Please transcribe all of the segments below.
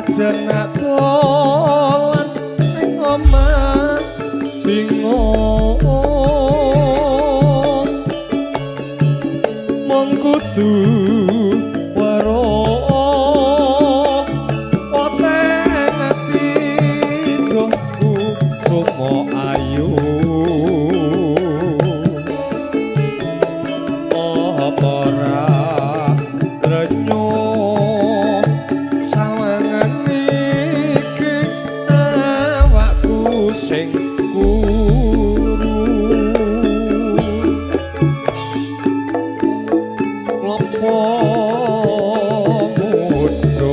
Jenak dolan ning omah bingung mung kudu weruh weteng ati dohku sumo ayu apa ora renyuh sing kuru klompo mudha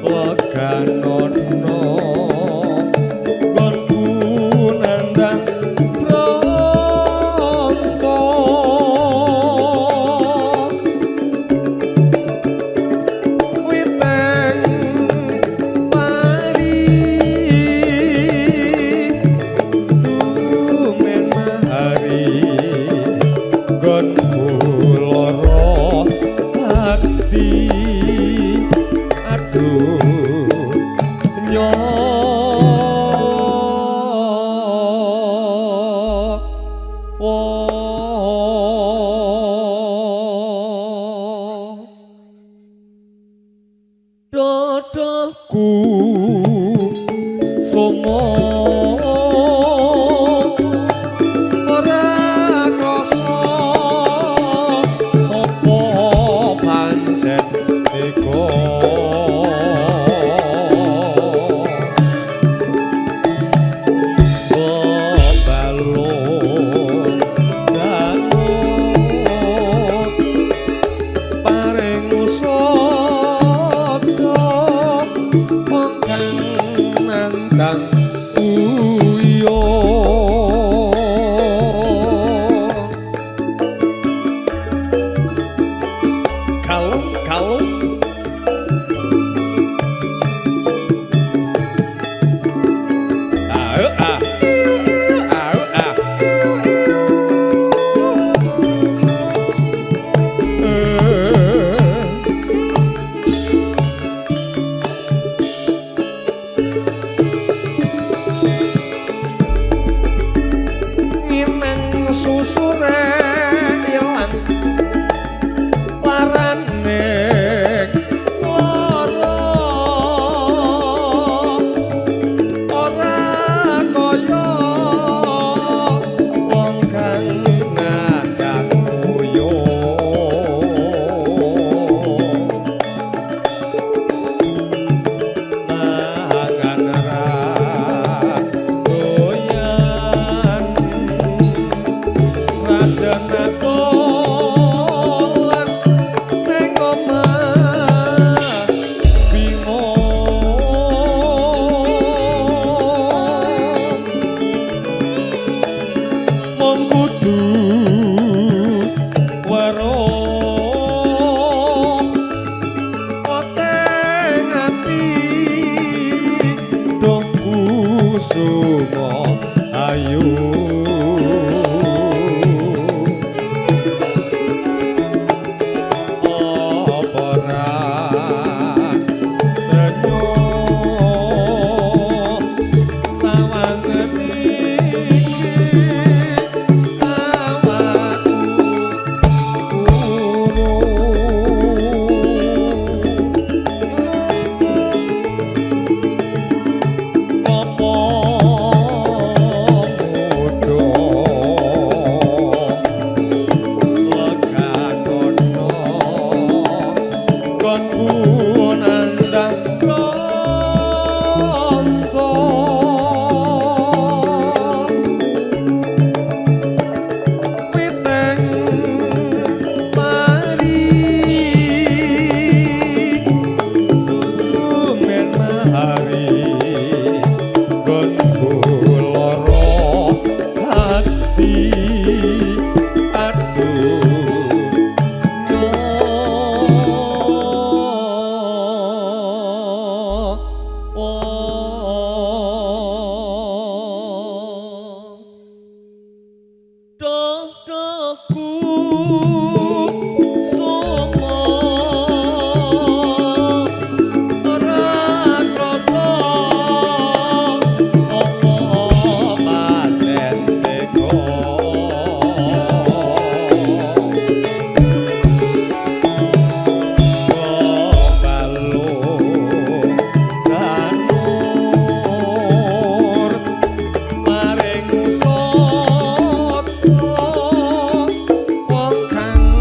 leganono gonku nandang tronto dodoku sumo ora krasa apa pancen tega balon janut paring nantang uyo kalung susure ilang larane lara ora kaya wong kang ngandang uyo mangan ra goyan Rajana dolan ning omah bingung mung kudu weruh weteng ati dohku sumo ayu dodoku sumo ora krasa apa pancen teko Wong kang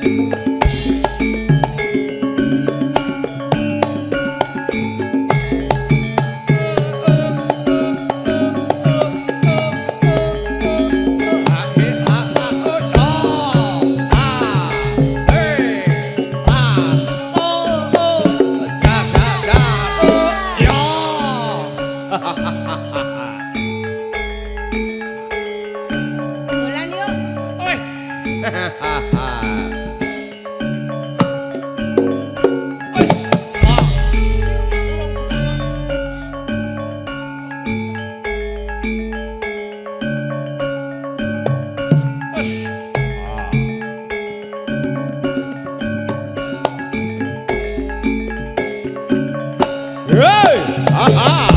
Dolan yuk. Hey! Aha!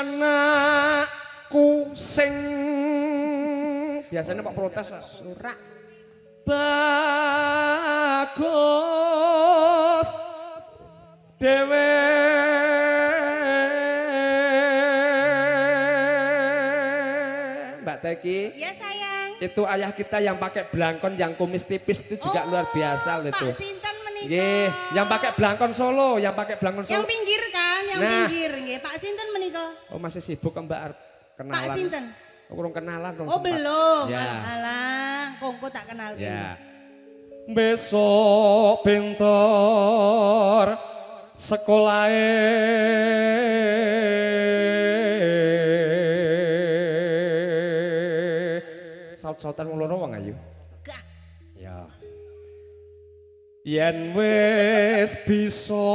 anakku sing biasanya Pak protes Surak. bagus dewe Mbak Teki. Iya sayang. Itu ayah kita yang pakai belangkon yang kumis tipis itu juga luar biasa loh itu. Pak Sinten menikah. Nggih, yang pakai belangkon Solo, yang pakai belangkon Solo. Yang pinggir kan, yang Nah. pinggir nggih. Pak Sinten menikah. Oh masih sibuk kan Mbak arep kenalan. Pak Sinten. Kurang kenalan dong. Oh belum. Ya. Alah, kongko tak kenal. Ya. Besok pinter saut-sautan wong loro wong ayu. Gak. Ya. Yen wis bisa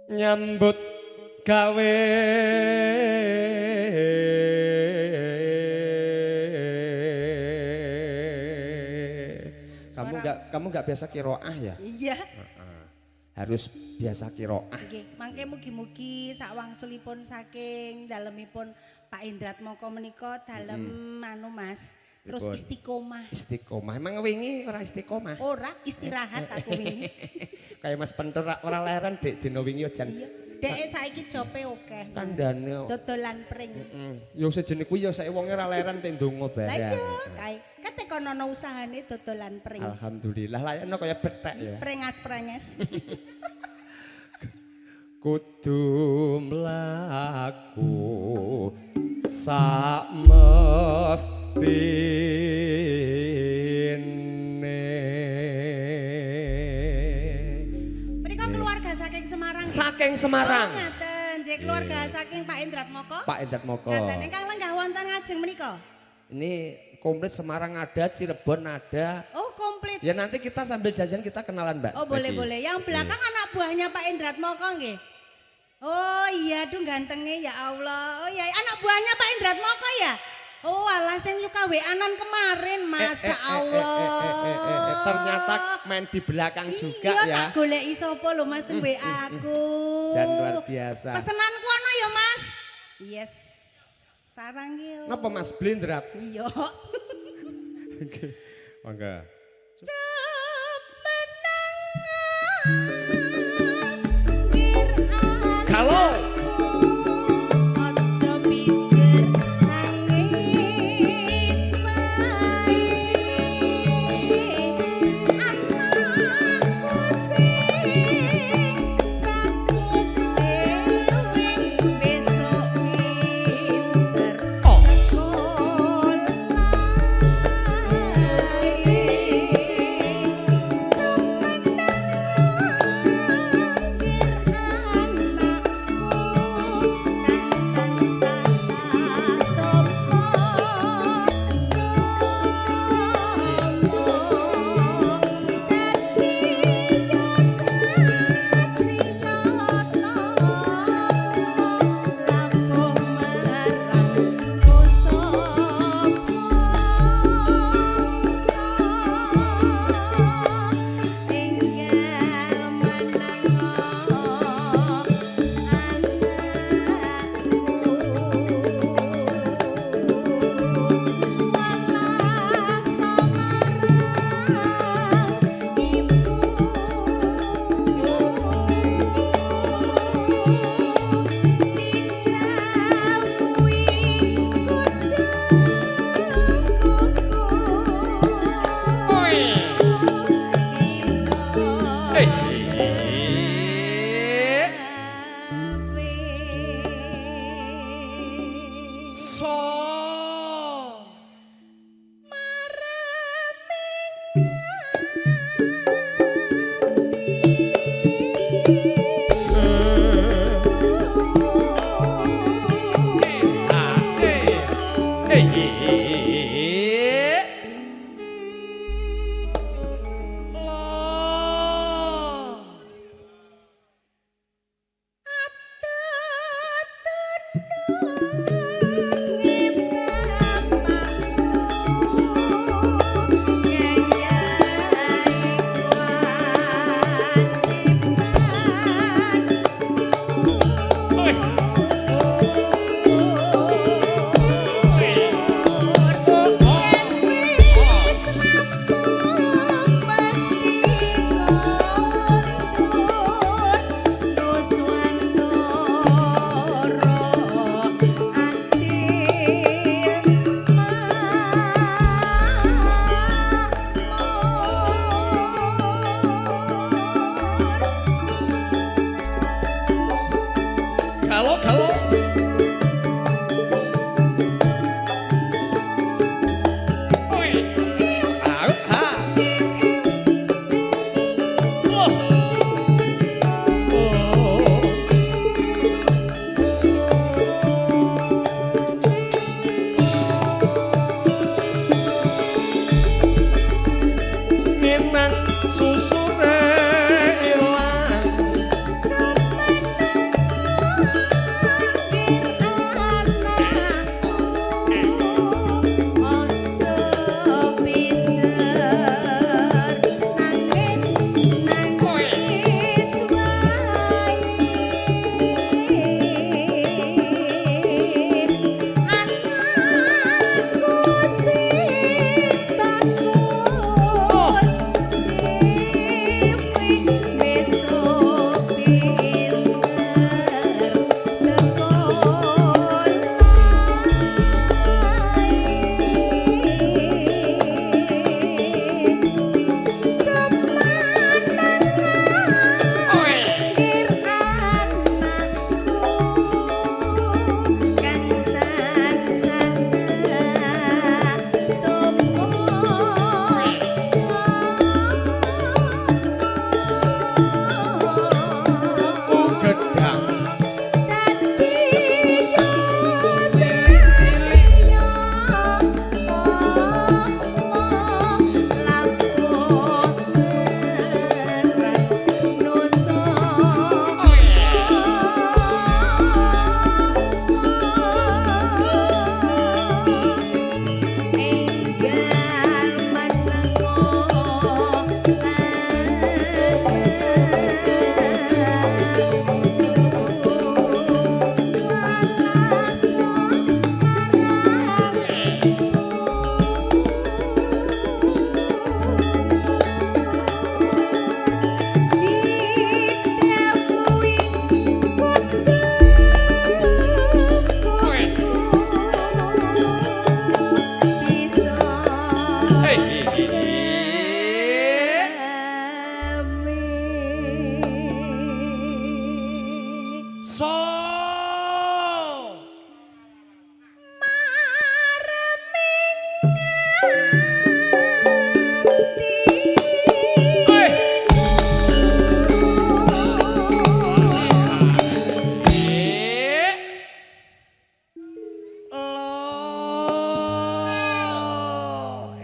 nyambut gawe kamu nggak biasa kiroah ya? Iya. Harus biasa kiroah. Nggih, mangke mugi-mugi sak wangsulipun saking dalemipun Pak Indrat Moko menika dalem anu Mas. Terus Pripun? istiqomah. Istiqomah. Emang wingi ora istiqomah? Ora istirahat aku wingi. Kayak Mas Pentur ora leren Dik dina wingi jan. Iya. Dek saiki jope akeh. Kandhane. Dodolan pring. Yo sejenis kuwi yo saiki wonge ora leren te ndonga Lah barang. iya, kae kate kono ana usahane dodolan pring. Alhamdulillah layakno kaya bethek ya. Prengas-prenges. Kudu mlaku sak mestine. Menika keluarga saking Semarang. nggih? Saking Semarang. Oh, ngaten, nggih keluarga saking Pak Indrat Moko. Pak Endrat Moko. Ngaten ingkang lenggah wonten ngajeng menika. Ini komplit Semarang ada, Cirebon ada. Oh, komplit. Ya nanti kita sambil jajan kita kenalan Mbak. Oh, boleh Becky. boleh. Yang belakang anak buahnya Pak Indrat Moko nggih. Oh iya, aduh gantengnya ya Allah. Oh iya, anak buahnya Pak Indrat Moko ya. Oh, alah sing nyuka WA-an kemarin, Masya Allah. Ternyata main di belakang juga iya, ya. tak goleki sapa lho Mas sing WA aku. Jan luar biasa. Pesenanku ana ya, Mas. Yes. Sarang yo. Napa Mas blindrat? Iya. Oke. Mangga. Cep menang. Kalau Ojo pijer nangis wae. Anakku sing bagus dewe besok pinter galo-galo. Oi. Au, ha. Oh. Oh. Memang susure ilang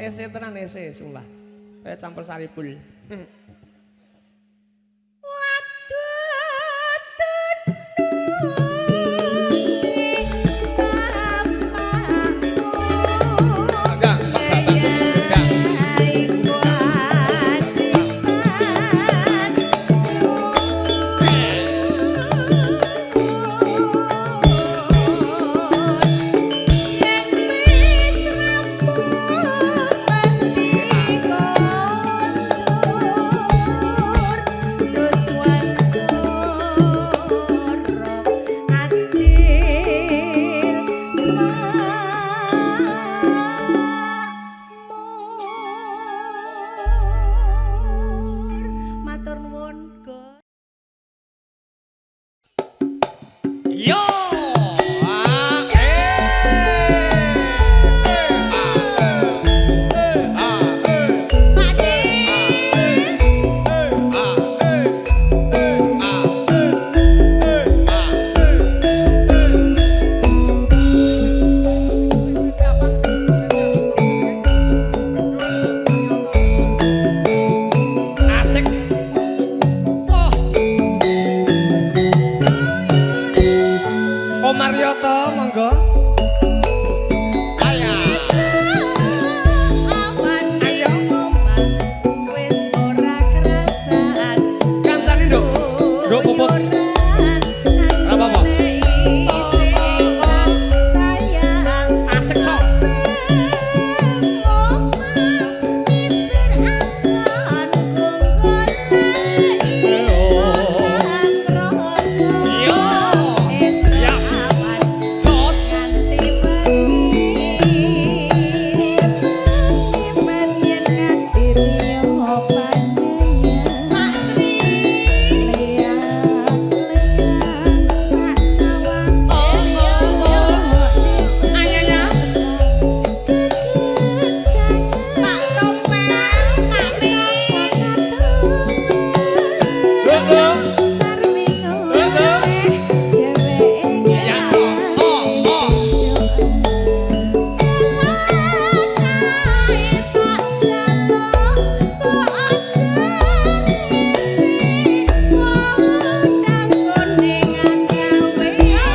ese tenan ese sumpah. Kayak campur saripul.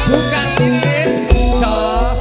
Buka sikit, jos.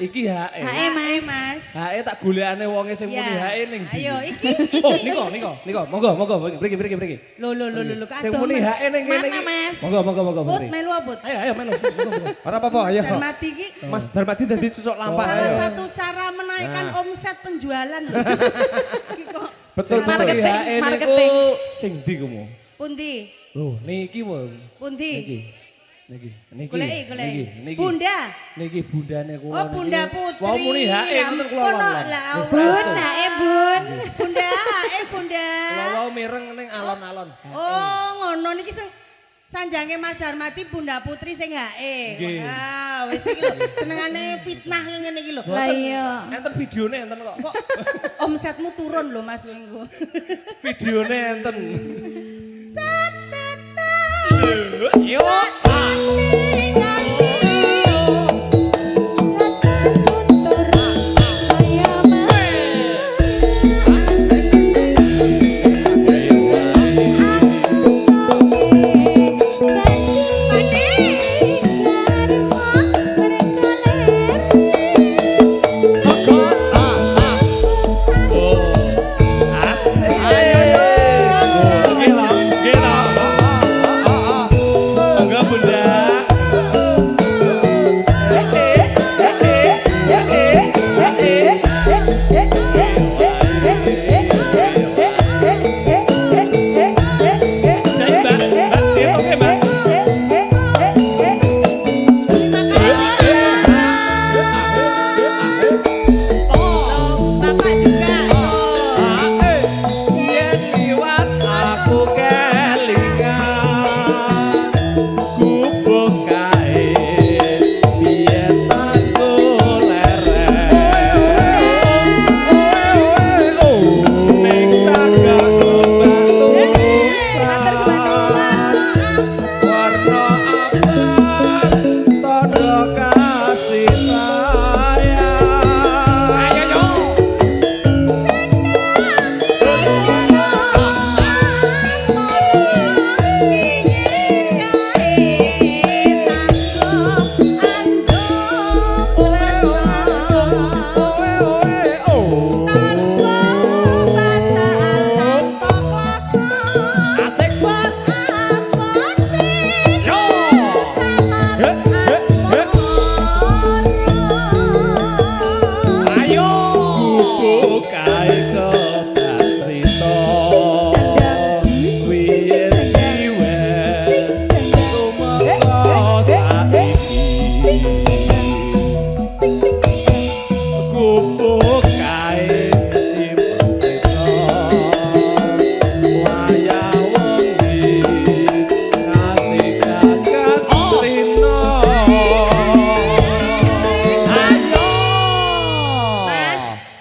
Iki hae. Hae, Mas. Mas. Hae tak golekane wonge sing Ya. muni hae ning ndi. Ayo iki. Oh, niko. Monggo, mriki. Lho Sing muni hae ning kene iki. Mana, Mas? Monggo. Put mriki. melu Put. Ayo melu. Monggo. Ora apa-apa, ayo. Dan mati iki Mas Darmadi dadi cucuk lampah salah ayo. satu cara menaikkan Nah. omset penjualan lho. Iki kok Betul betul. Marketing, Hae niku marketing. sing ndi kumu? pundi? Loh, niki wae. Pundi? Niki. Goleki. Bunda. Niki bundane kula. Oh, Bunda Putri. Wong muni hae Ya ngoten kula. ampun, lawan. lah Wis Allah. Bun, hae bun. Bunda, Bunda. Kula wau mireng ning alon-alon. Oh, ngono niki sing sanjange Mas Darmadi Bunda Putri sing hae. Nggih. Ah, wis iki lho, senengane fitnah ngene iki lho. Lah iya. Enten videone enten kok. Kok omsetmu turun lho Mas Wingku. Videone enten. Yo. Bapak juga.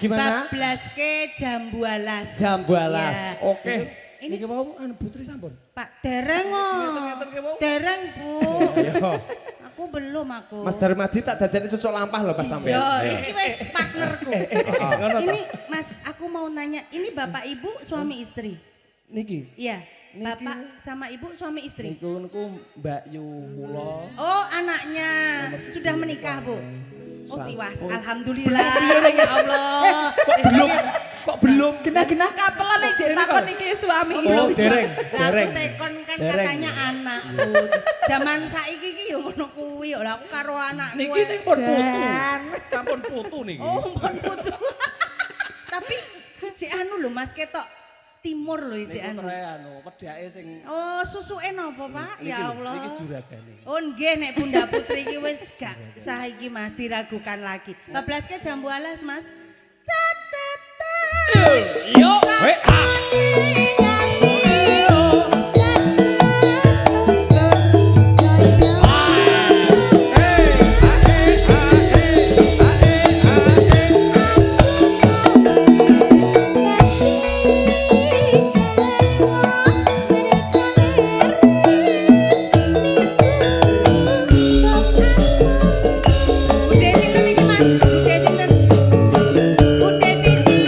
Gimana? Bablaske Jambu Alas. Jambu Alas. Ya. Oke. Ini Niki mau anu putri sampun. Pak dereng kok. Ngeten-ngeten ki mau. Dereng, Bu. Ayo. Aku belum aku. Mas Darmadi tak dadani cucuk lampah loh pas sampean. Yo, Ayo. iki wis partnerku. Ngono ta? Ini Mas, aku mau nanya, ini Bapak Ibu suami istri? Niki. Iya. Niki. Bapak sama Ibu suami istri? Niku Mbak Yu kula. Oh, anaknya sudah menikah, Bu. Oh, tiwas. Sampun. Alhamdulillah. Ya Allah. Kok belum? Genah-genah kapelan nih cek takon iki suami. Oh, dereng, Lah dereng. aku tekon kan Dereng. katanya anak. Bu. Zaman saiki iki yo ngono kuwi yo. Lah aku karo anakku. Niki ning pun putu. Sampun putu niki. Oh, pun putu. Tapi cek anu lho Mas ketok timur lho Niku cek anu. tre anu pedake sing Oh, susuke napa, Pak? niki Ya lho, Allah. Niki juragane. Oh nggih nek Bunda Putri iki wis gak sah iki Mas diragukan lagi. Bablaske Jambu Alas Mas. Catatan. Yo. Weh. Bude sinten iki Mas? Bude sinten? Bude Siti.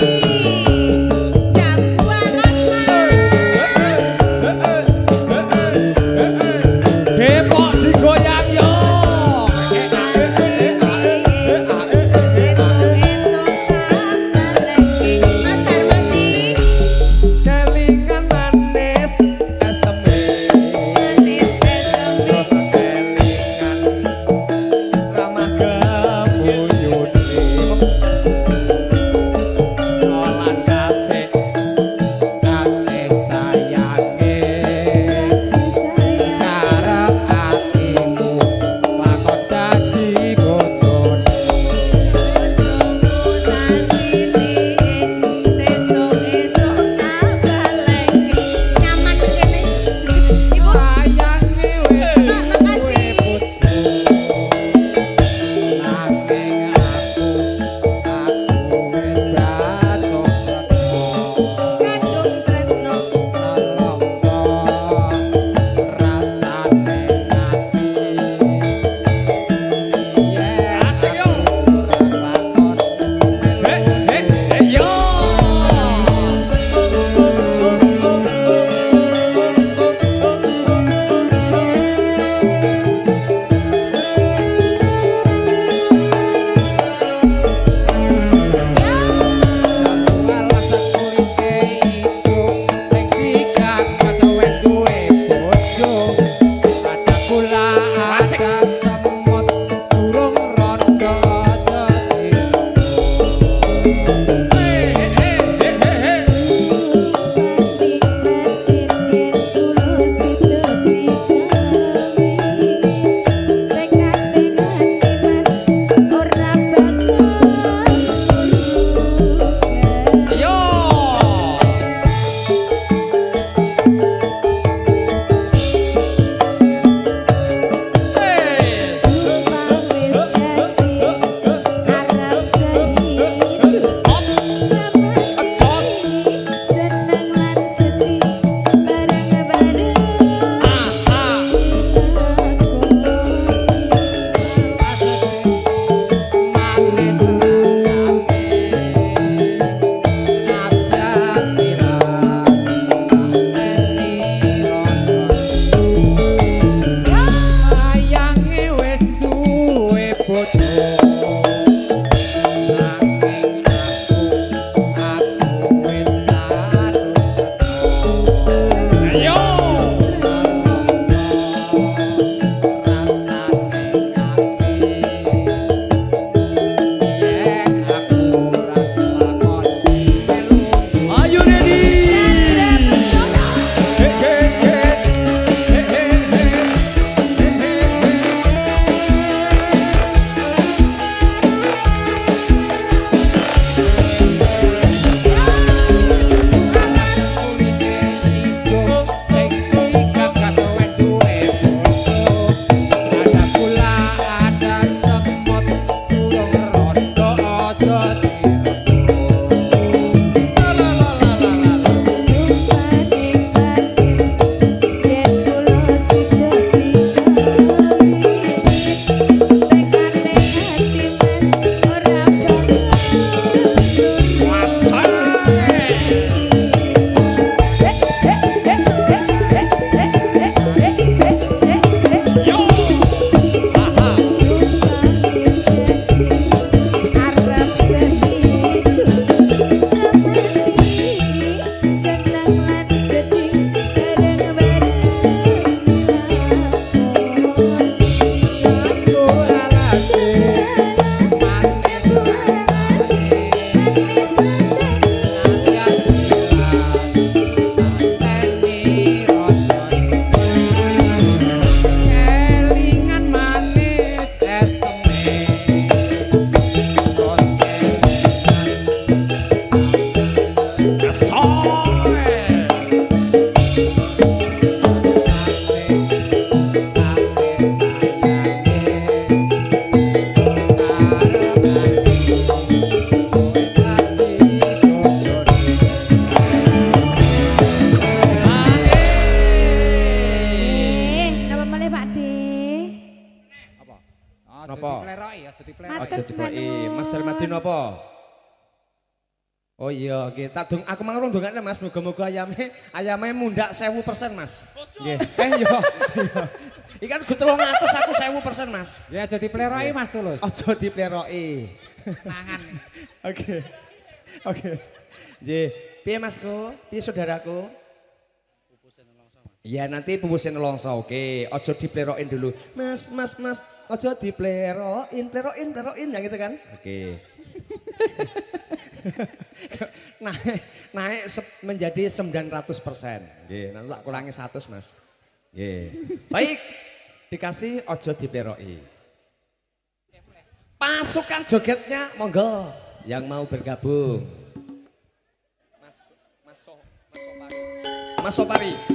Jambu Alas Mas. Napa? Dipleroki, aja dipleroki. Aja dipleki. Mas Darmadi napa? Oh iya, nggih. Aku mangurung ndongakne Mas, muga-muga ayame mundak 1000% Mas. Nggih. Yo. Iki kan go 300 aku 1000% Mas. Ya aja dipleroki Mas Tulus. Aja dipleroki. Mangan. Oke. Oke. Nggih. Piye Masku? Piye saudaraku? Iya nanti pupusin nelongso, oke. Ojo diplerokin dulu. Mas, ojo diplerokin, plerokin, ya gitu kan? Oke. naik menjadi 900%. Nggih, nanti tak kurangi 100 Mas. Nggih. Baik, dikasih ojo dipleroki. Pasukan jogetnya, monggo yang mau bergabung. Mas Sopari.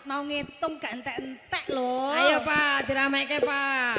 mau ngitung gak entek-entek lho. Ayo Pak, diramekke Pak.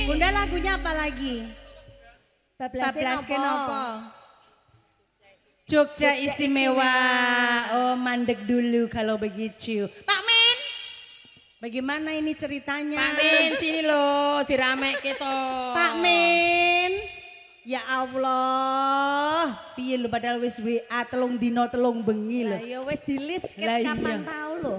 Bunda lagunya apa lagi? Bablas kenapa? Jogja istimewa. Oh, mandek dulu kalau begitu. Pak Min, bagaimana ini ceritanya? Pak Min, sini loh, diramekke to. Pak Min. Ya Allah, piye lho padahal wis WA telung dino telung bengi lho. Lah ya wis di-list Lah iya. kapan tahu lho.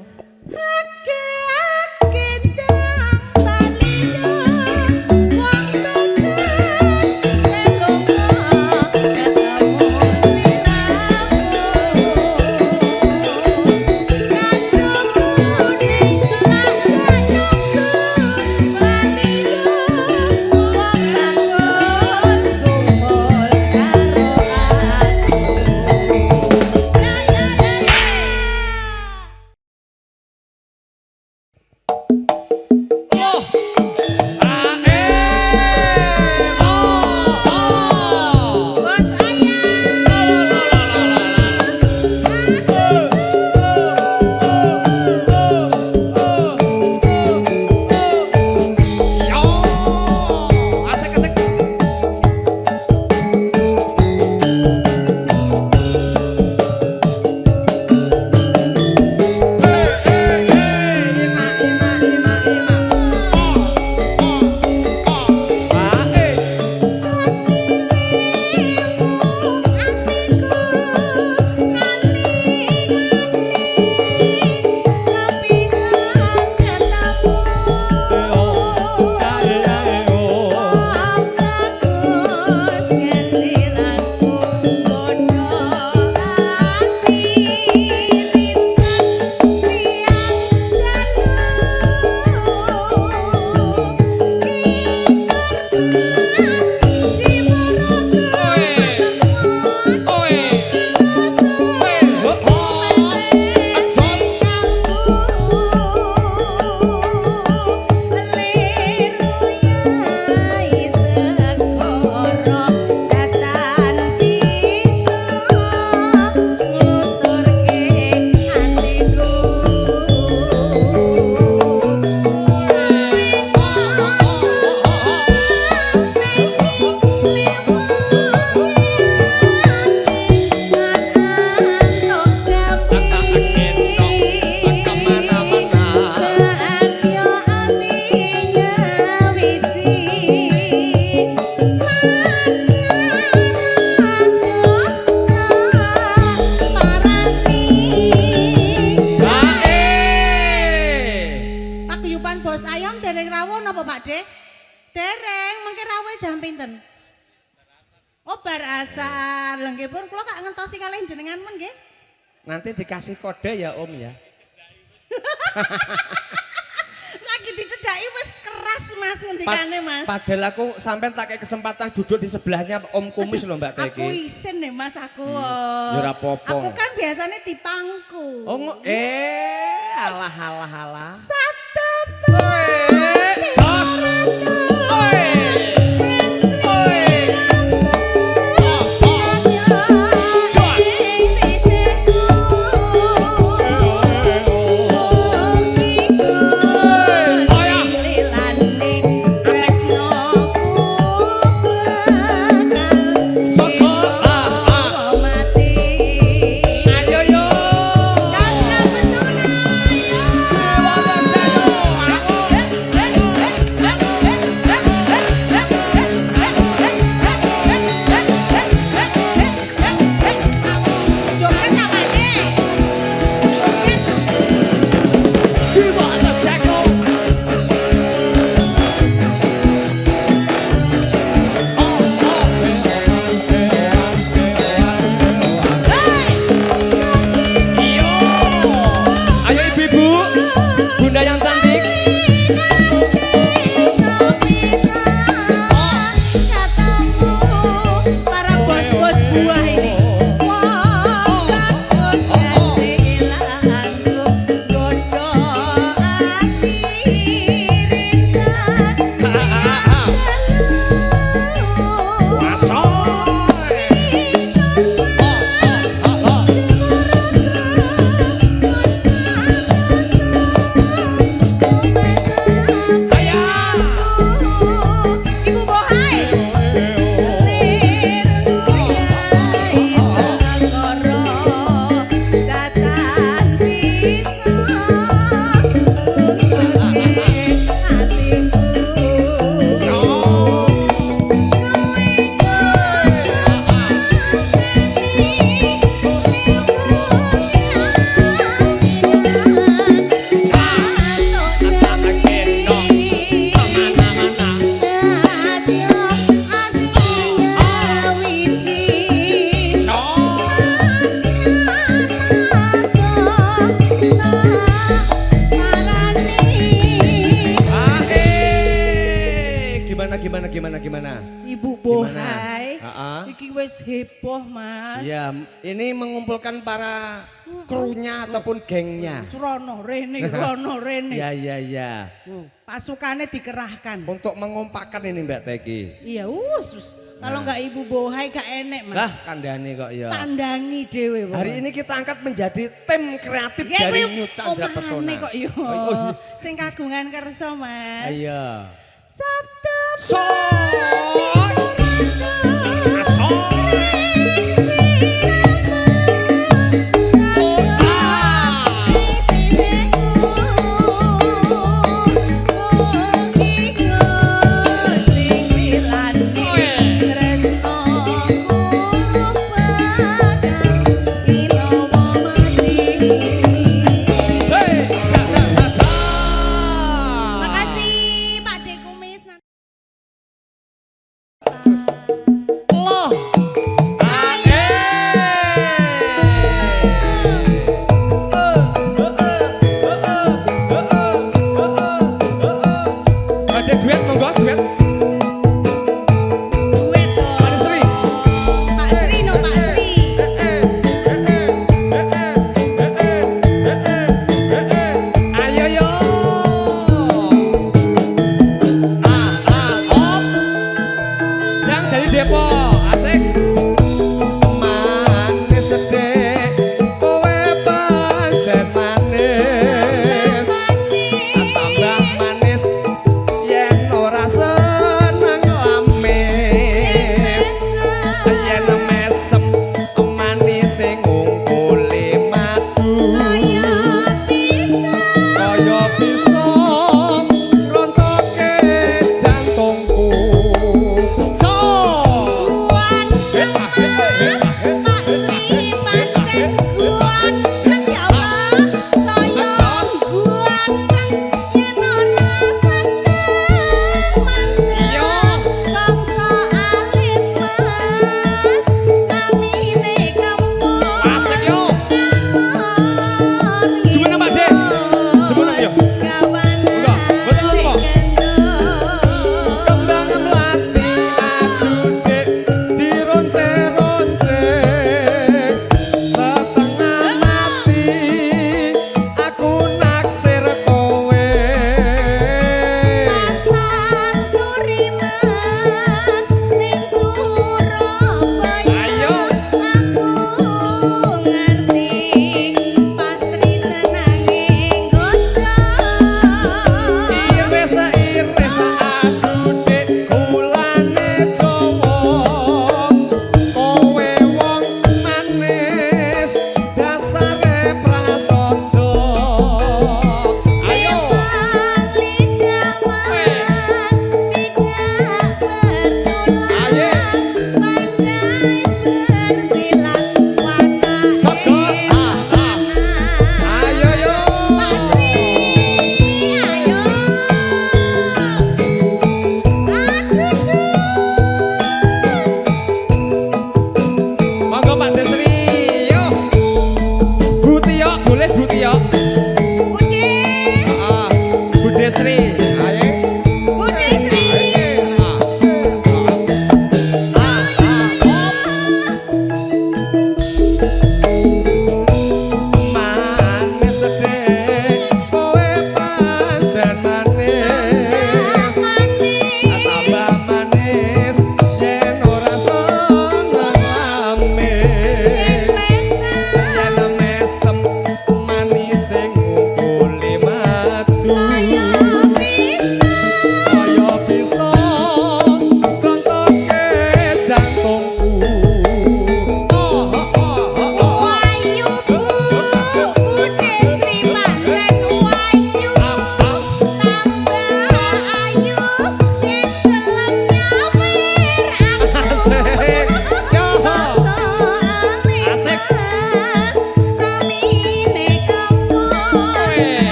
Dereng, mengke rawe jam pinten? Oh, bar asar. Lha nggih pun kula kak ngentosi kalih jenengan men nggih. Nanti dikasih kode ya Om ya. Lagi dicedhaki wis keras Mas ngendikane Mas. Padahal aku sampean tak kayak kesempatan duduk di sebelahnya Om Kumis loh Mbak Teki. Aku isin nih Mas aku. Ya ora apa-apa. Aku kan biasanya dipangku. Oh, alah alah alah. Satu Jos. Oi. Bunda yang cantik. Para bos-bos buah ini. Gimana? Ibu Gimana? Bohai, Ha-ha. iki wis heboh Mas. Ya, ini mengumpulkan para krunya ataupun gengnya. Rono rene, rono rene. Ya. Pasukannya dikerahkan. Untuk mengompakkan ini Mbak Teki. Iya, wus. Kalau nggak Ibu Bohai gak enek Mas. Lah, kandhane kok ya. Tandangi dewe. Hari ini kita angkat menjadi tim kreatif dari New Chandra Pesona. kok yo. Oh, iya. Sing kagungan kersa Mas. Ayo. Satu.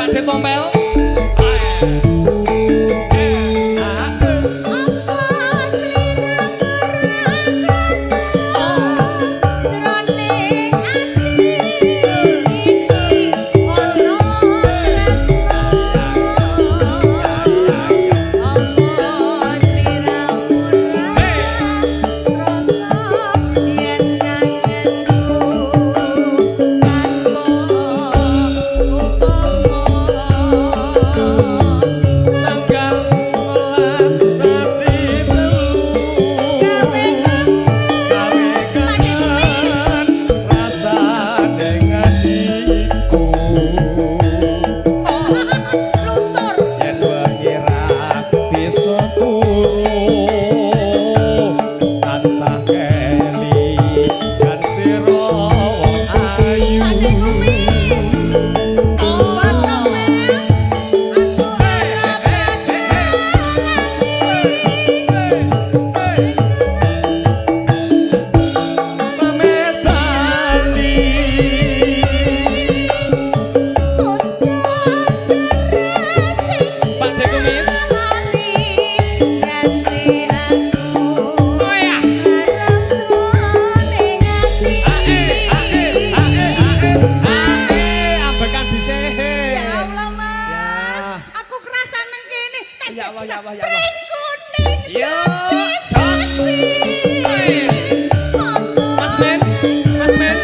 Pak De Tompel. Ya Allah, ya Allah, ya Allah. Pring kuning. Yo, Mas Men, Mas Men.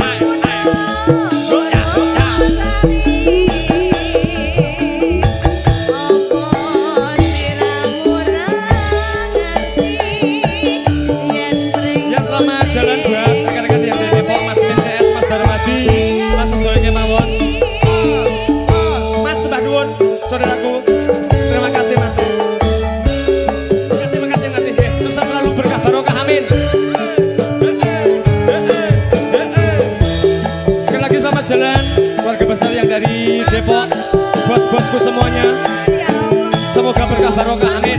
Ayo, ayo. Goyang, goyang. Ya selamat jalan buat rekan-rekan yang dari Depok, Mas Men CS, Mas Darmadi, Mas Sedoyonya Mawon. Mas Mbah Duun, saudaraku. Terima kasih Mas. Makasih Mas. Sukses selalu, berkah barokah, amin. Sekali lagi selamat jalan keluarga besar yang dari Depok, bos-bosku semuanya. Semoga berkah barokah, amin.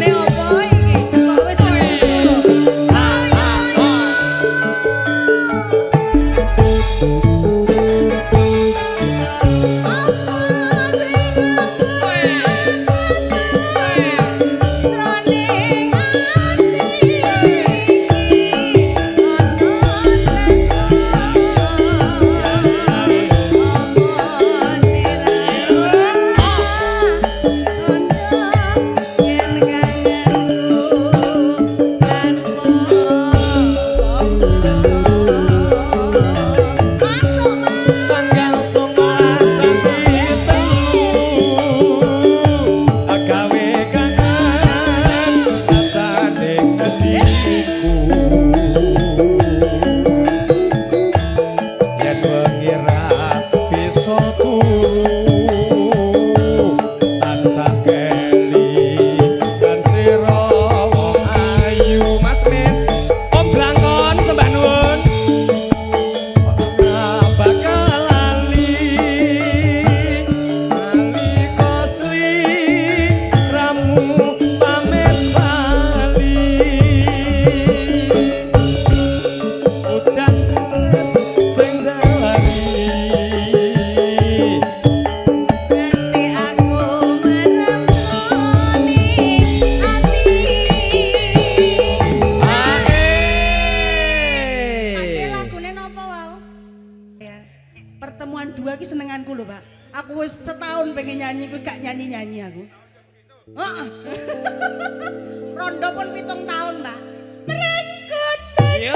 Pertemuan dua ki senenganku lho, Pak. Aku wis setahun pengen nyanyi, kuwi gak nyanyi-nyanyi aku. Heeh. Rondo pun 7 tahun, Pak. Merengkut. yo.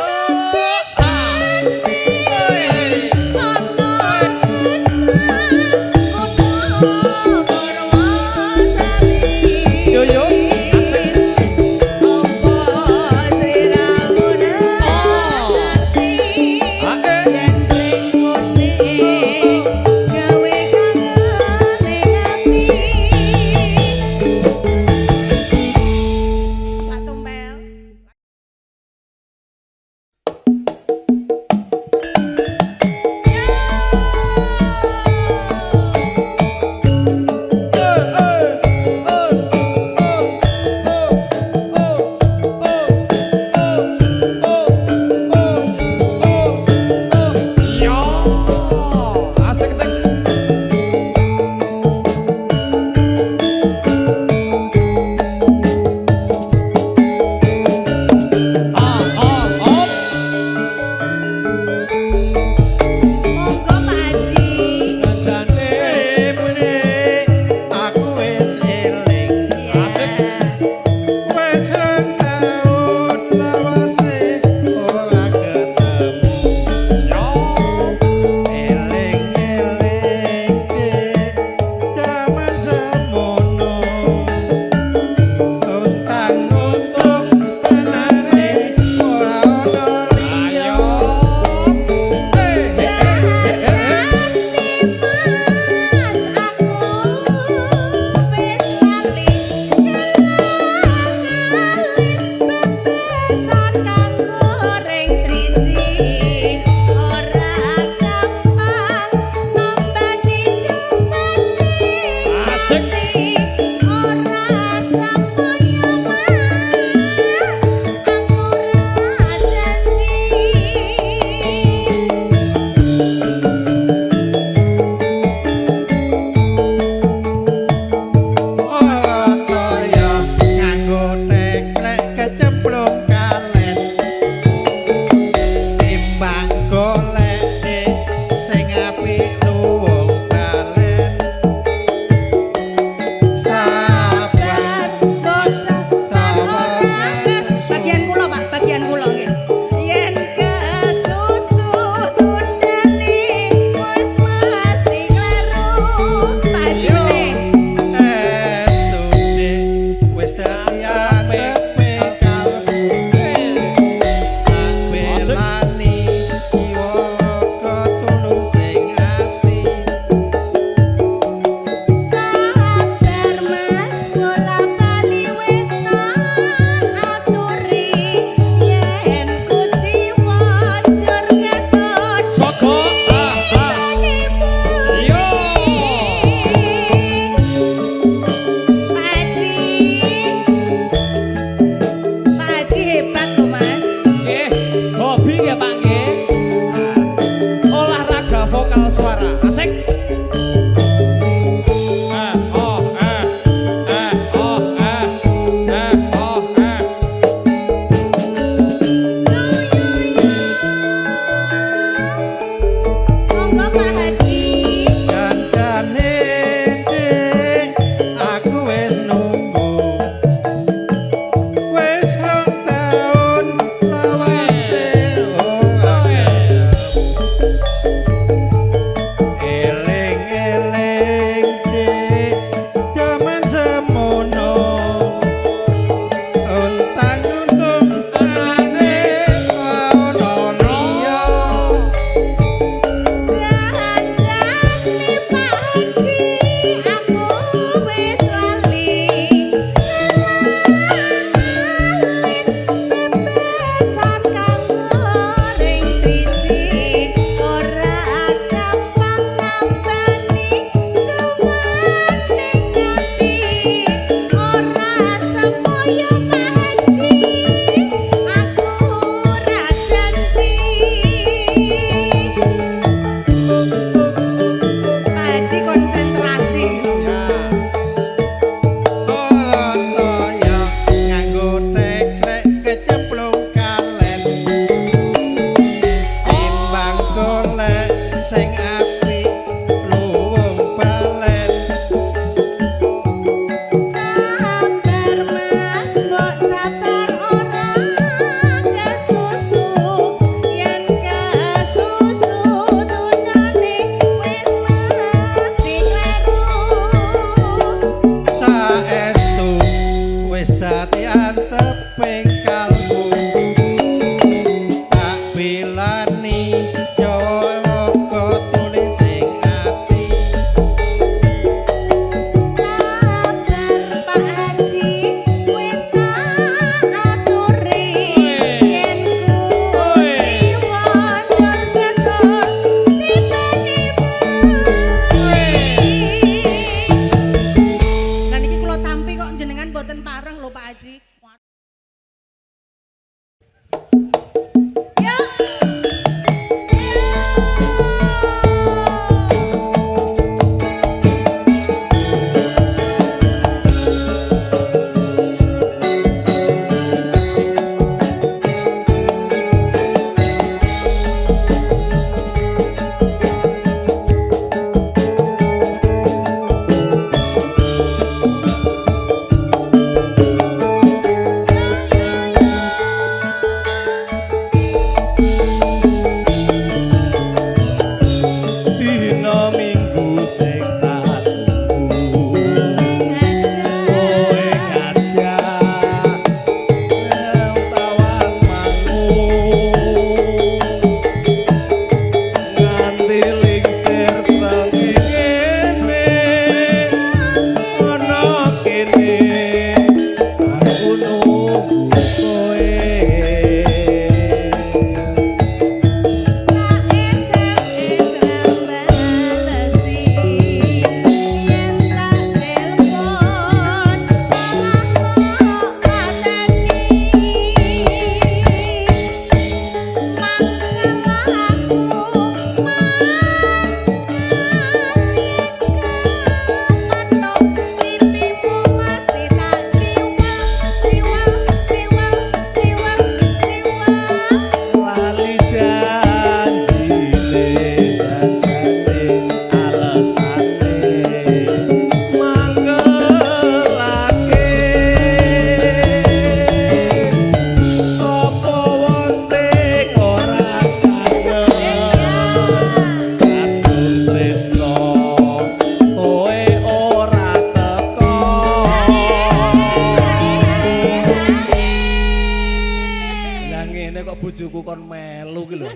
bojoku kon melu ki lho.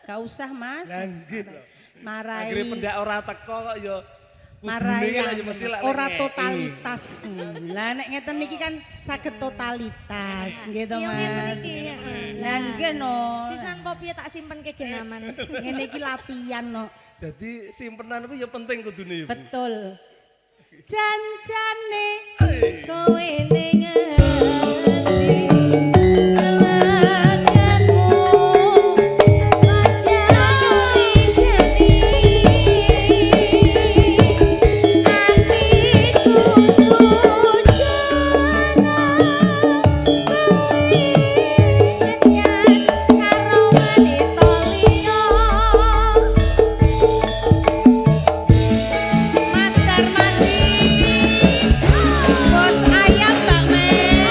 Gak usah Mas. Lah nggih lho. Marai. Akhire pendak ora teko kok ya Marai kudune ki mesti lak ora ngeki. totalitas. Lah nek ngeten niki kan saged totalitas gitu Iya ngene Mas. iki. Lah nggih no. Sisan kopi tak simpen ke genaman. Ngene iki latihan no. Jadi simpenan ku ya penting kudune Ibu. Betul. Jancane Kowe ngerti alasanmu saja jadi hatiku sujana karo wanita liya. Mas Darmadi. Bos ayam Mbak Mel.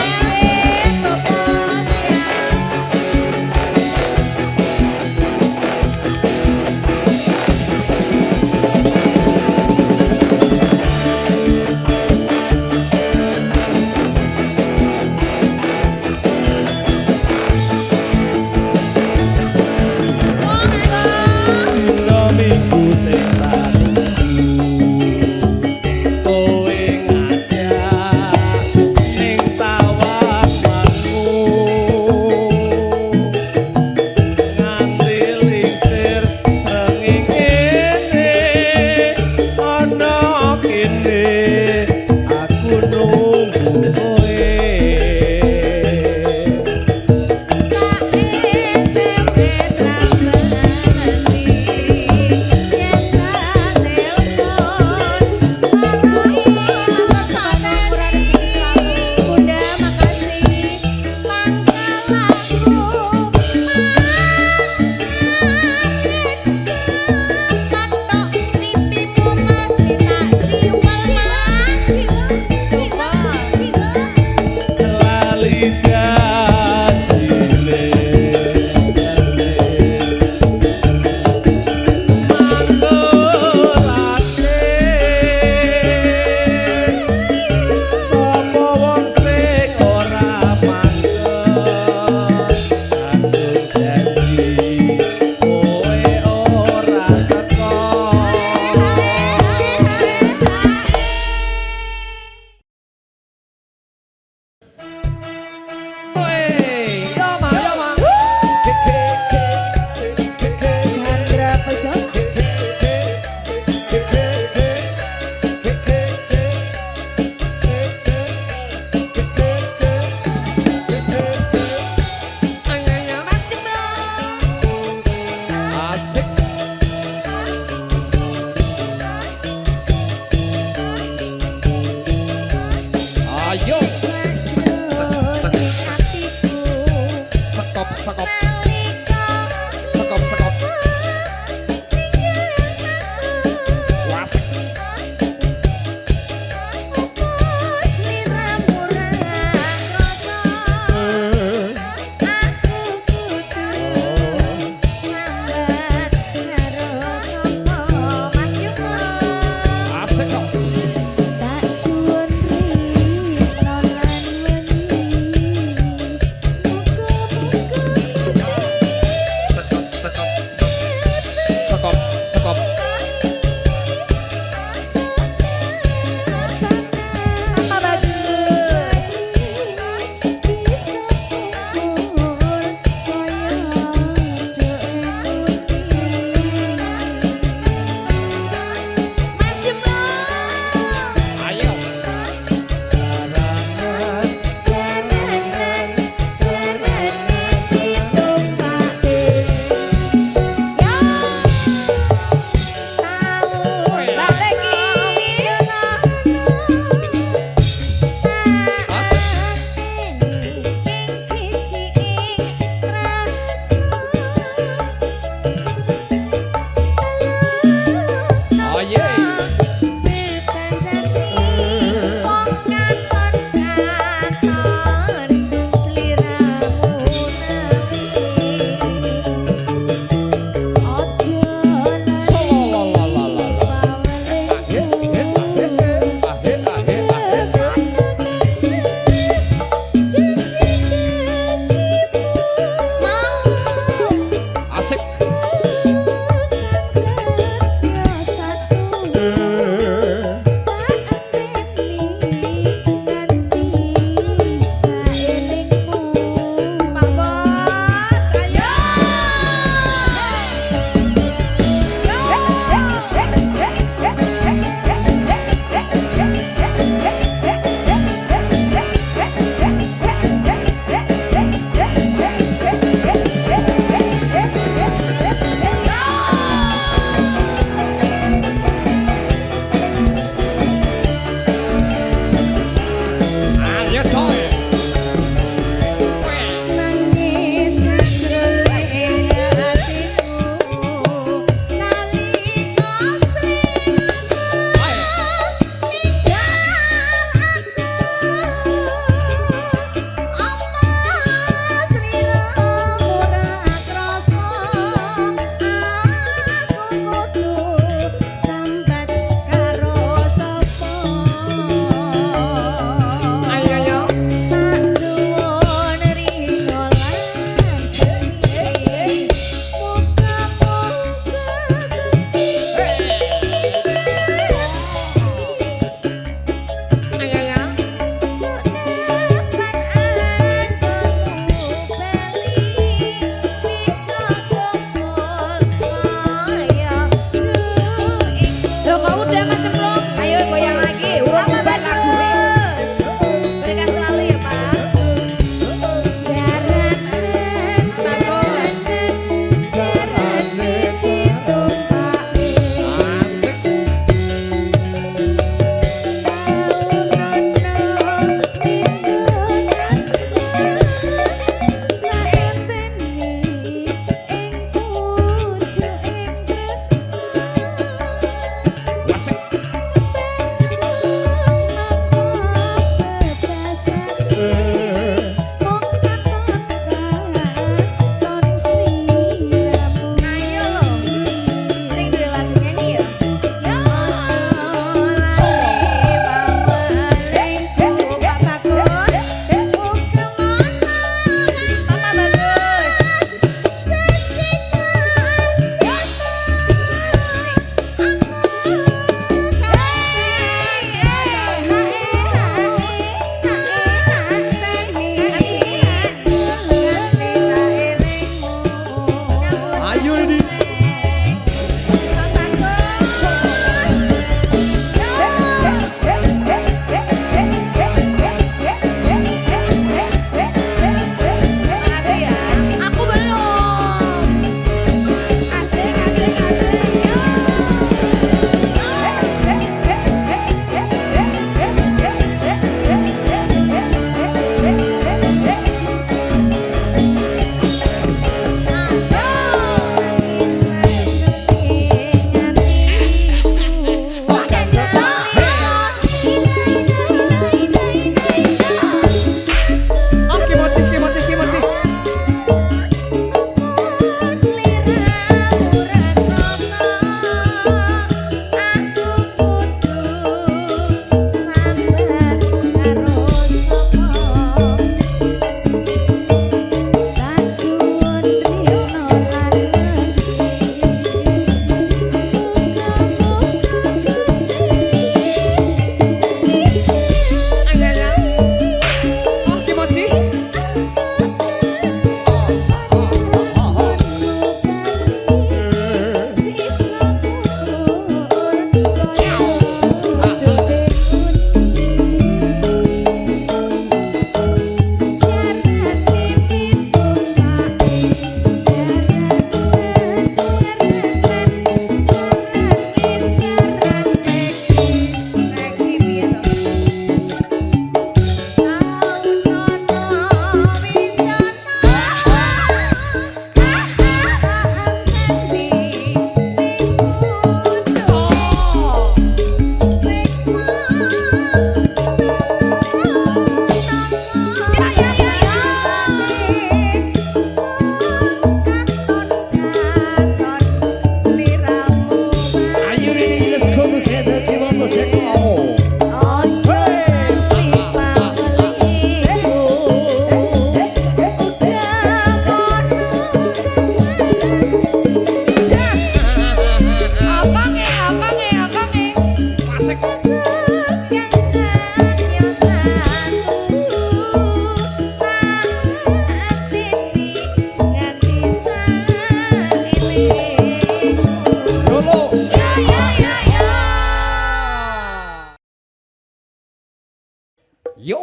Yo.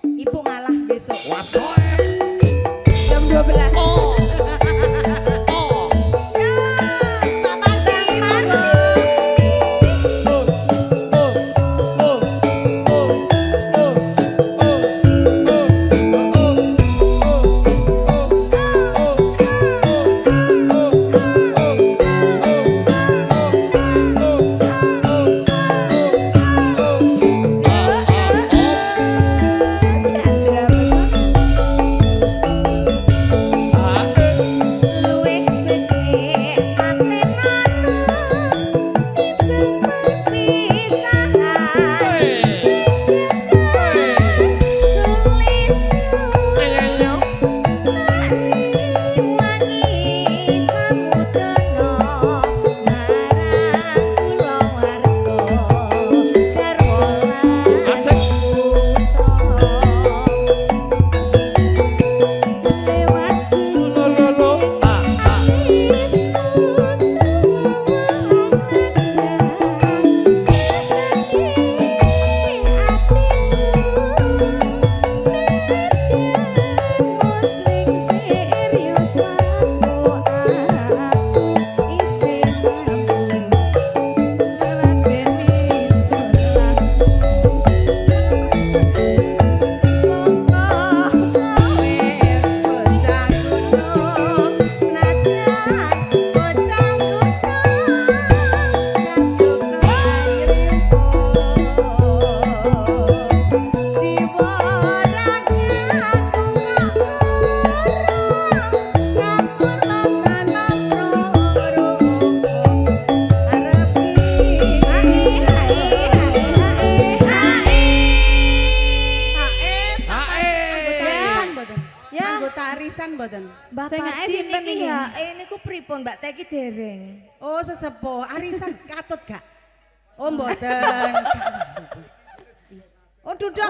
Ibu ngalah besok. Wasoe. Jam 12. Oh. Ya, Pak Pati, monggo. Chandra luwih becik mantenana timbang perpisahan sulit wangi samudana marang kula warga garwa Asik. lewat Lolo. Anggota arisan mboten? Bapak sinten ini iki? ya, niku pripun Mbak Teki dereng. Oh, sesepuh. Arisan katut gak? Oh, mboten. Oh, duduk.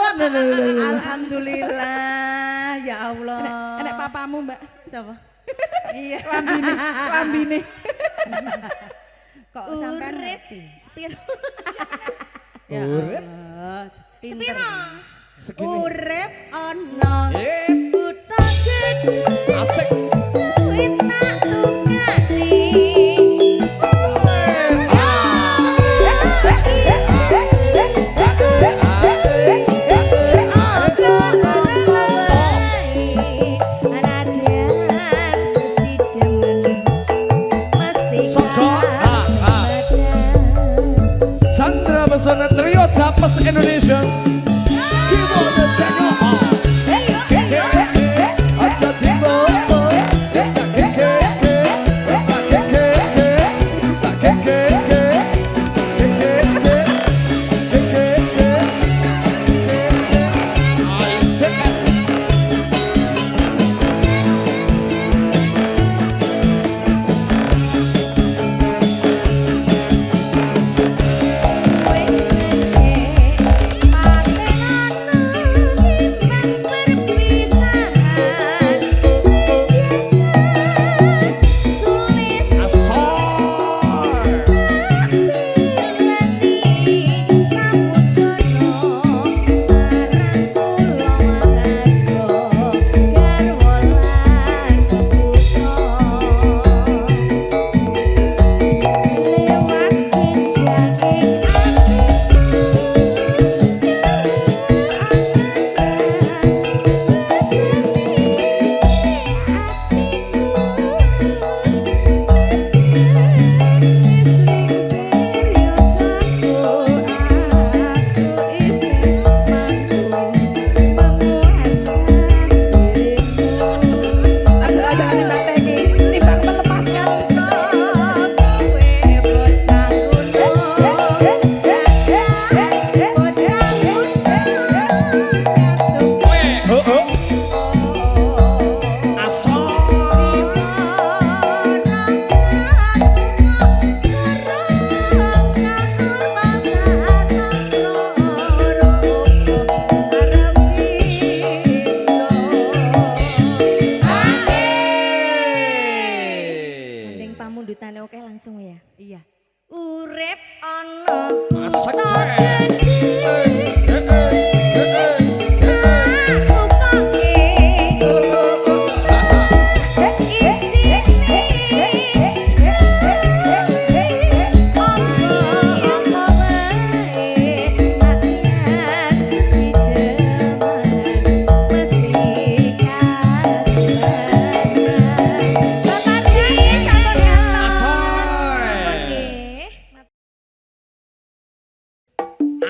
Alhamdulillah, ya Allah. Enek papamu, Mbak. Siapa? Iya. Lambine. Kok sampean Urip ngerti? sepiro? Ya Urip? Allah, pinter. Sepiro? Urip ono. Kutha gedhe Asik. duit tak tukani. Chandra Pesona Trio Japes Indonesia. Gimana channel? Ada timbo. Patenana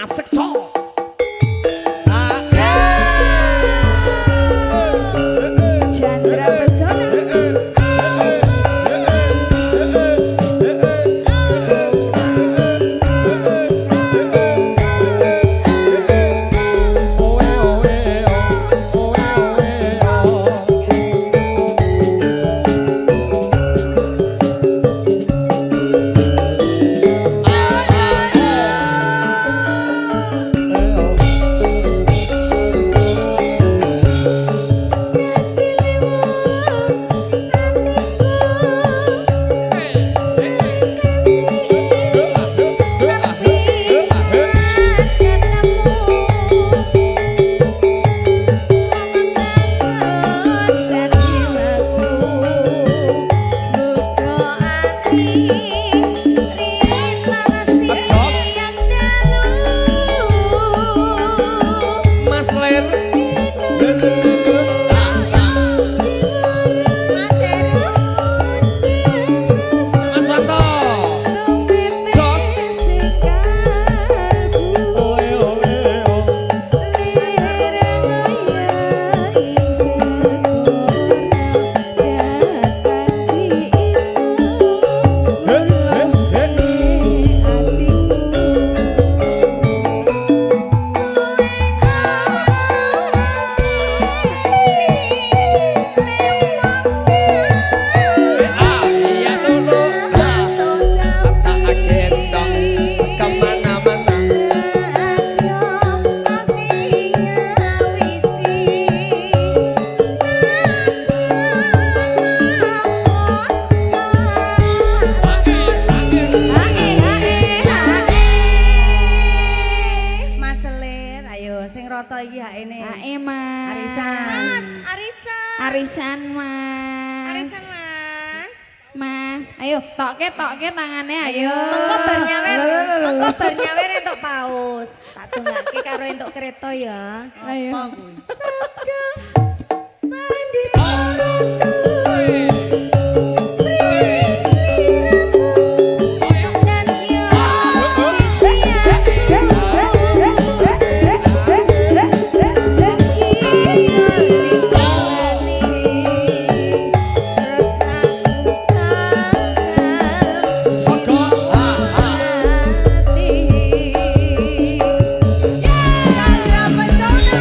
Asik cok. Chandra Pesona. Mas Ler. Mas Heru. Mas Wanto. Jos. Iya dulu. Tak agendong kemana-mana. Mas Selir, ayo sing roto iki hak ini. Ae Mas. Arisan. Arisan. Arisan Mas. Arisan Mas. Mas, ayo toke tangannya ayo. Engko bar nyawer entuk paus. Tak tungake karo entuk kereta ya. Ayo. Apa kuwi? Sabda pandit ratu. Dan yo Soko. Chandra Pesona.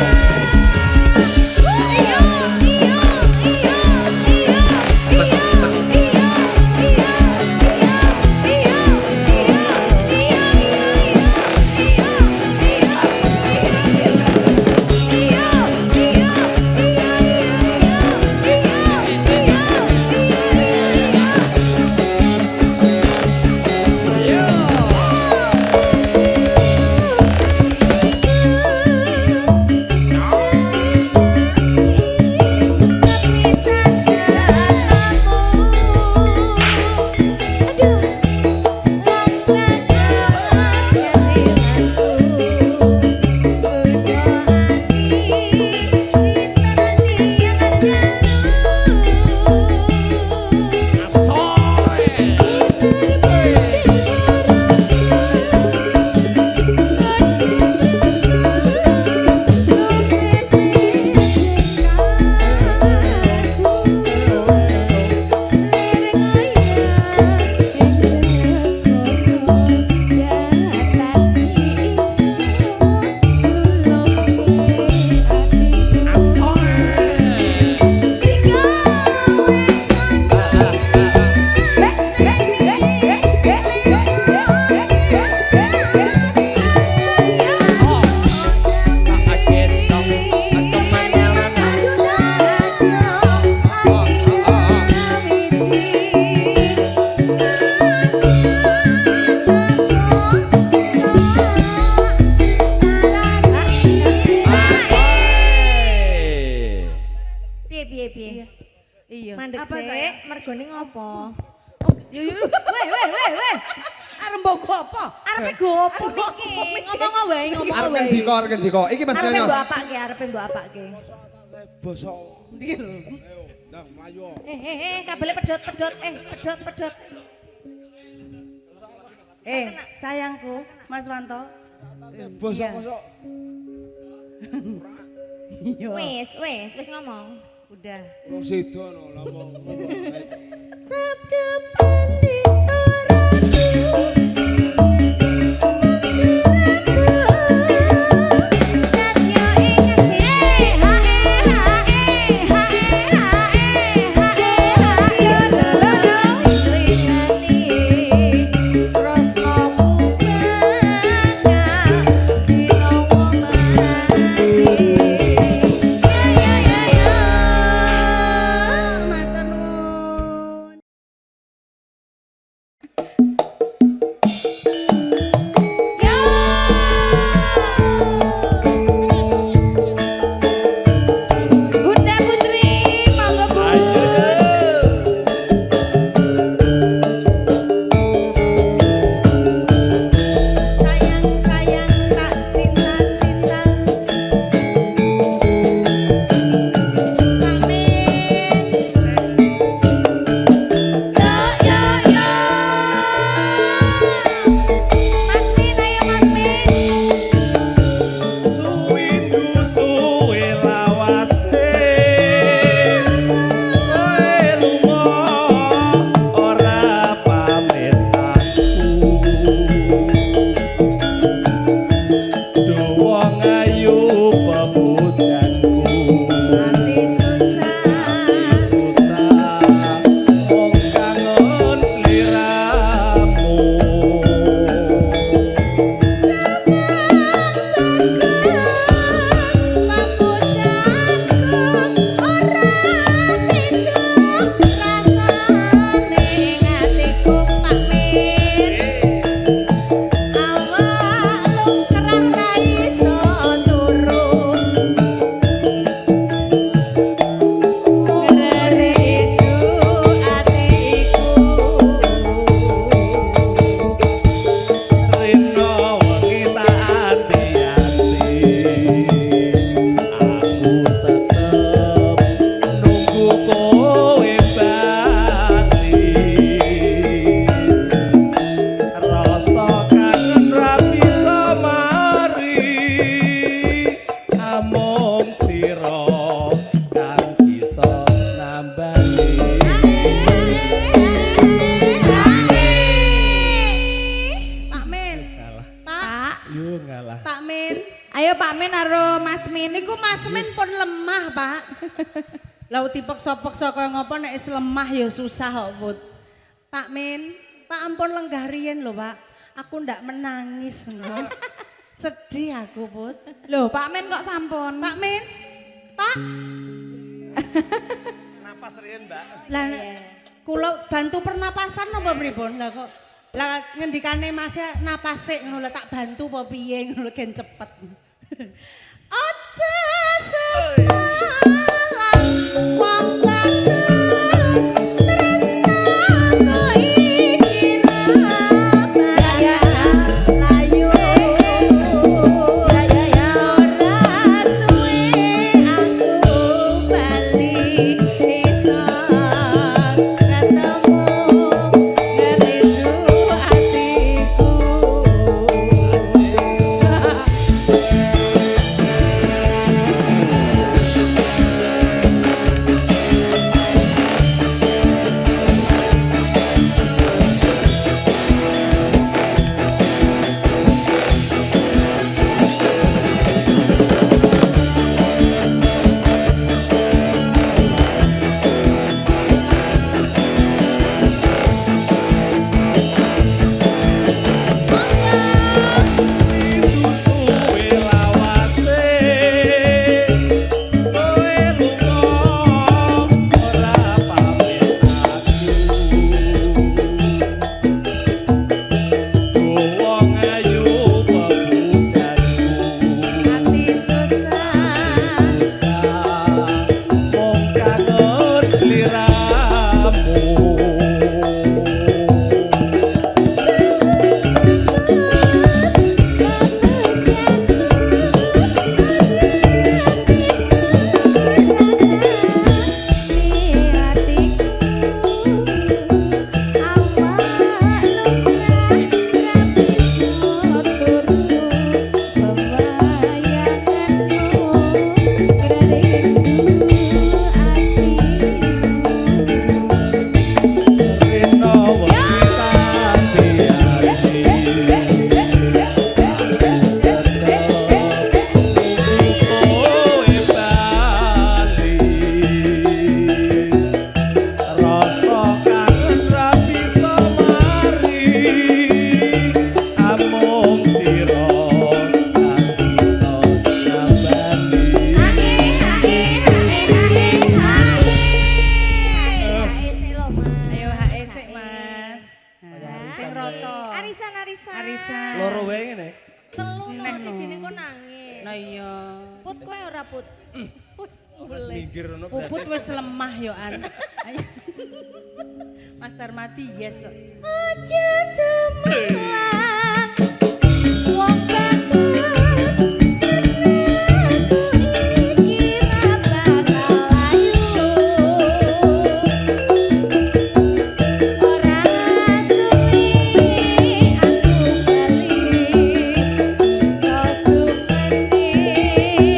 Iya. Mandek Apa sik, saya? mergone ngopo? Yo yo. Weh. Arep mbok go apa? Arepe gopo niki? Ngomong wae, ngomong Arep wae. ngendika. Iki Mas Arepe Nyonya. mbok apake, arepe mbok apake. Bosok. Iki lho. Kabele pedot. Sayangku, Mas Wanto, Iya. Bosok-bosok. Iya. Wis ngomong. Udah. Wong sedo no ngomong. Sabda pandita ratu. Matur nuwun. Bunda Putri, monggo Bu. Sayang sayang tak cinta cinta. Amin. Mas Min, ayo Mas Min. Suwindu suwe lawase kowe lunga ora pamit aku Dawa ngayu pepujanku Hati susah. susah wong kangen sliramu Rino wengi tak ati-ati aku tetep nunggu kowe bali rasa kangen ra bisa mari amung sira kang bisa nambani Pak Men. Pak, yo ngalah Pak Men. Ayo Pak Men karo Mas Min. Niku Mas Men pun lemah, Pak. Lah dipeksa-peksa kaya ngopo nek wis lemah ya susah kok, Put. Pak Men, Pak ampun lenggah riyen lho, Pak. Aku ndak menangis ngono. Sedih aku, Put. Loh, Pak Men kok sampun? Pak Men. Pak. napas riyen Mbak Lah kula bantu pernapasan apa pripun? Lah kok lah ngendikane Mas napas sik ngono lah tak bantu apa piye ngono gen cepet. Aja semalam wong bagus tresnaku iki ramaya layu ora suwe aku bali iso ketemu ngerindu atiku. Lah iya. Put kowe ora put. Wis Mas mulai. minggir ngono Puput berarti. wis lemah yo an. Ayo. Mas Darmati yes. Aja semelang wong bagus tresnaku iki ra bakal layu ora suwi aku bali iso Mas Heru.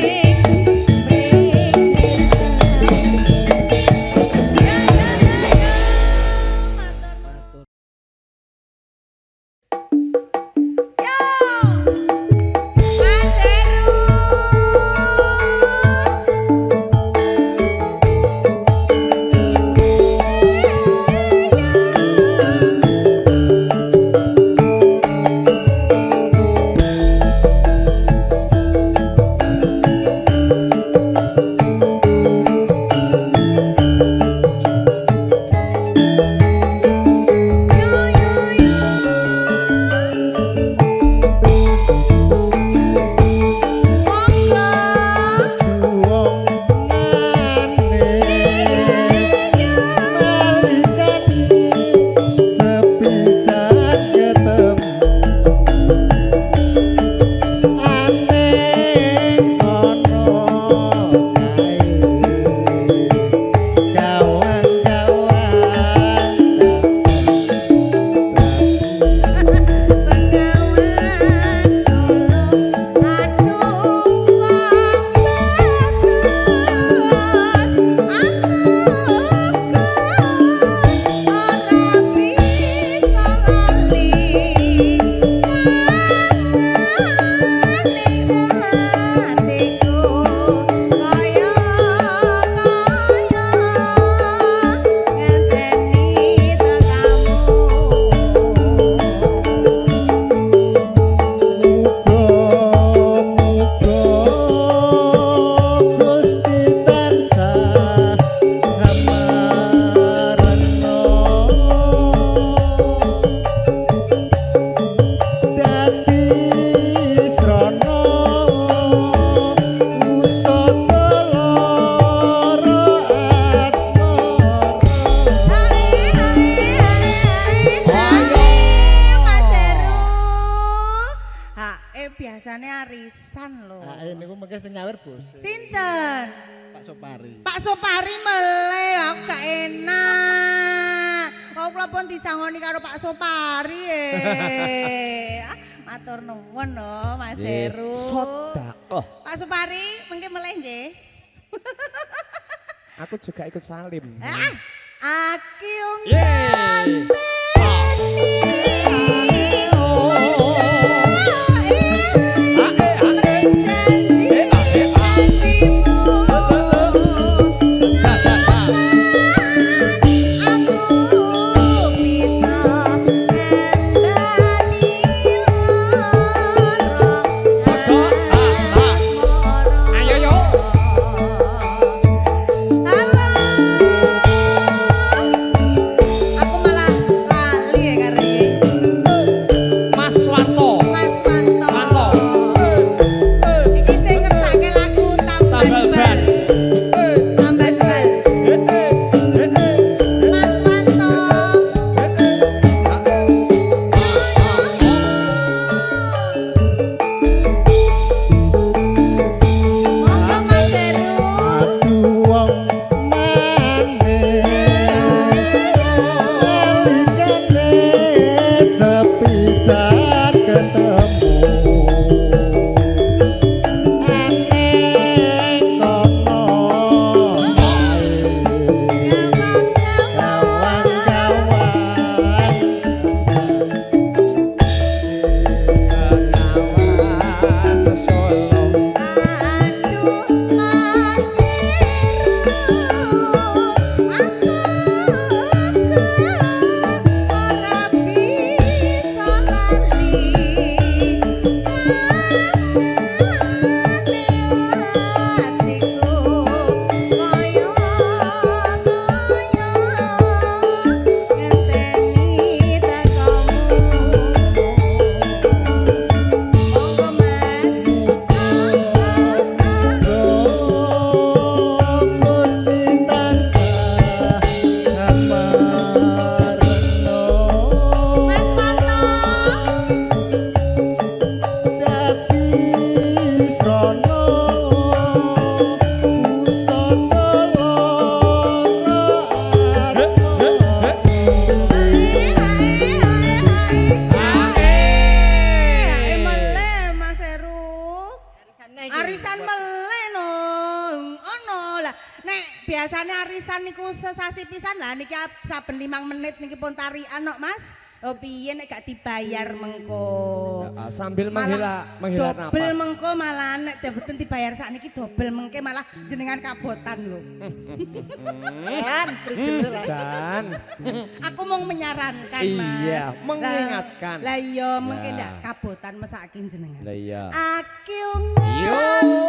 Biasane arisan lho. Niku mengke sing nyawer Bos. Sinten? Pak Sopari. Pak Sopari mele aku gak enak. Aku kula pun disangoni karo Pak Sopari Matur nuwun lho Mas Heru. Sedekah. Pak Sopari mengke meleh nggih. Aku juga ikut salim. Aki Yeay. Aku malah lali ya karena Arisan meleh no. Ono lah. Nek biasane arisan niku sesasi pisan lah niki saben 5 menit niki pun tarian kok Mas. Oh piye nek gak dibayar mengko. Sambil Malah menghela dobel napas. mengko malah nek mboten dibayar sakniki dobel mengke malah jenengan kabotan lho. Kan, dulu lah. Dan Aku mau menyarankan Mas. Iya, mengingatkan. Lah iya mengke Ya. ndak kabotan mesakin jenengan. lah iya. Aku ngerti